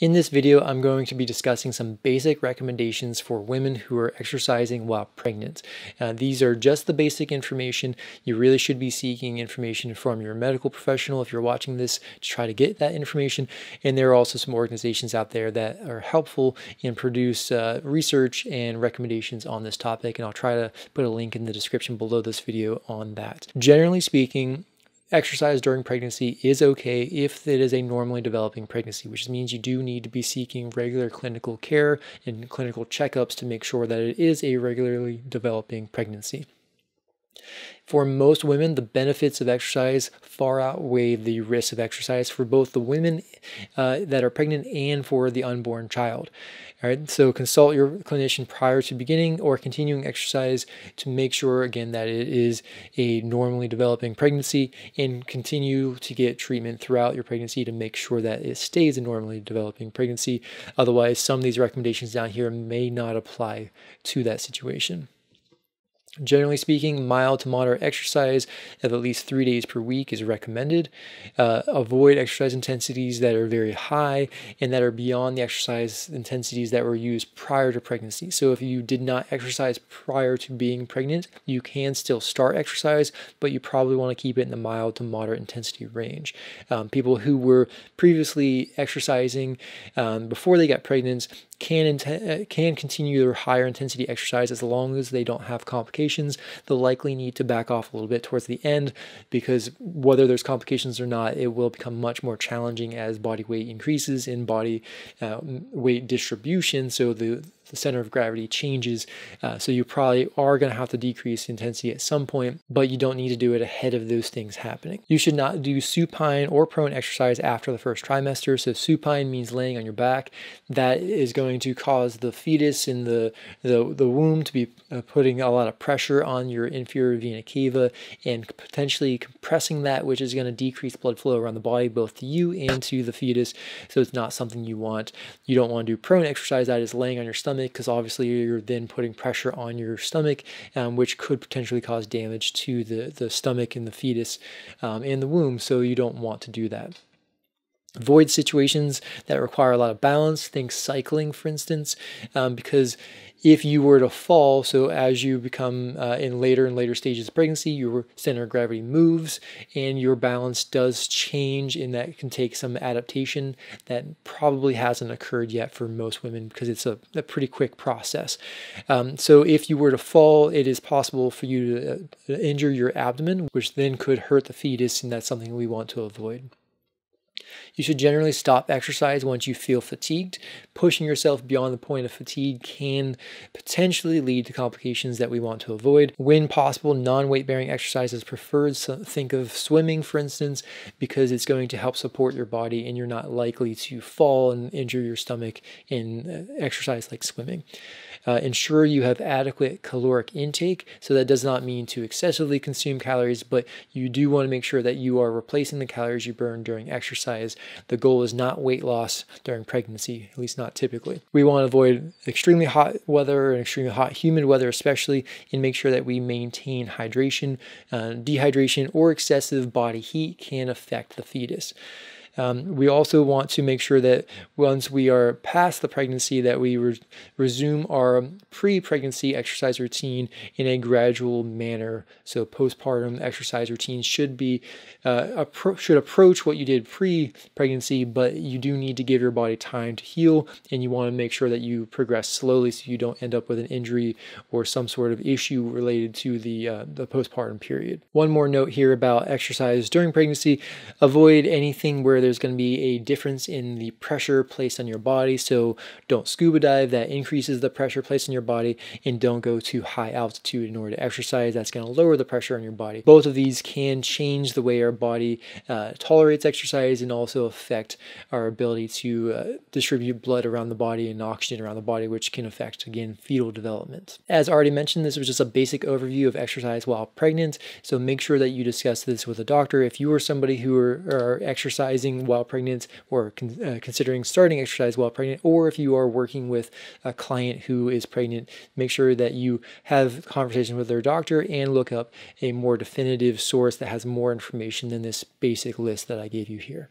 In this video, I'm going to be discussing some basic recommendations for women who are exercising while pregnant. These are just the basic information. You really should be seeking information from your medical professional if you're watching this to try to get that information. And there are also some organizations out there that are helpful and produce research and recommendations on this topic. And I'll try to put a link in the description below this video on that. Generally speaking, exercise during pregnancy is okay if it is a normally developing pregnancy, which means you do need to be seeking regular clinical care and clinical checkups to make sure that it is a regularly developing pregnancy. For most women, the benefits of exercise far outweigh the risks of exercise for both the women that are pregnant and for the unborn child. All right, so consult your clinician prior to beginning or continuing exercise to make sure, again, that it is a normally developing pregnancy, and continue to get treatment throughout your pregnancy to make sure that it stays a normally developing pregnancy. Otherwise, some of these recommendations down here may not apply to that situation. Generally speaking, mild to moderate exercise of at least 3 days per week is recommended. Avoid exercise intensities that are very high and that are beyond the exercise intensities that were used prior to pregnancy. So if you did not exercise prior to being pregnant, you can still start exercise, but you probably want to keep it in the mild to moderate intensity range. People who were previously exercising before they got pregnant can continue their higher intensity exercise as long as they don't have complications. They'll likely need to back off a little bit towards the end, because whether there's complications or not, it will become much more challenging as body weight increases in body weight distribution. So the center of gravity changes. So you probably are going to have to decrease intensity at some point, but you don't need to do it ahead of those things happening. You should not do supine or prone exercise after the first trimester. So supine means laying on your back. That is going to cause the fetus in the womb to be putting a lot of pressure on your inferior vena cava and potentially compressing that, which is going to decrease blood flow around the body, both to you and to the fetus. So it's not something you want. You don't want to do prone exercise, that is laying on your stomach, because obviously you're then putting pressure on your stomach, which could potentially cause damage to the stomach and the fetus in the womb. So you don't want to do that. Avoid situations that require a lot of balance. Think cycling, for instance, because if you were to fall, so as you become in later and later stages of pregnancy, your center of gravity moves and your balance does change, and that can take some adaptation that probably hasn't occurred yet for most women, because it's a pretty quick process. So if you were to fall, it is possible for you to injure your abdomen, which then could hurt the fetus, and that's something we want to avoid. You should generally stop exercise once you feel fatigued. Pushing yourself beyond the point of fatigue can potentially lead to complications that we want to avoid. When possible, non-weight-bearing exercise is preferred. So think of swimming, for instance, because it's going to help support your body and you're not likely to fall and injure your stomach in exercise like swimming. Ensure you have adequate caloric intake. So that does not mean to excessively consume calories, but you do want to make sure that you are replacing the calories you burn during exercise. The goal is not weight loss during pregnancy, at least not typically. We want to avoid extremely hot weather and extremely hot, humid weather especially, and make sure that we maintain hydration. Dehydration or excessive body heat can affect the fetus. We also want to make sure that once we are past the pregnancy, that we resume our pre-pregnancy exercise routine in a gradual manner. So postpartum exercise routines should be should approach what you did pre-pregnancy, but you do need to give your body time to heal, and you want to make sure that you progress slowly so you don't end up with an injury or some sort of issue related to the postpartum period. One more note here about exercise during pregnancy: avoid anything where there's going to be a difference in the pressure placed on your body. So don't scuba dive, that increases the pressure placed on your body, and don't go to high altitude in order to exercise. That's going to lower the pressure on your body. Both of these can change the way our body tolerates exercise and also affect our ability to distribute blood around the body and oxygen around the body, which can affect, again, fetal development. As already mentioned, this was just a basic overview of exercise while pregnant, so make sure that you discuss this with a doctor. If you are somebody who are exercising while pregnant or considering starting exercise while pregnant, or if you are working with a client who is pregnant, make sure that you have conversations with their doctor and look up a more definitive source that has more information than this basic list that I gave you here.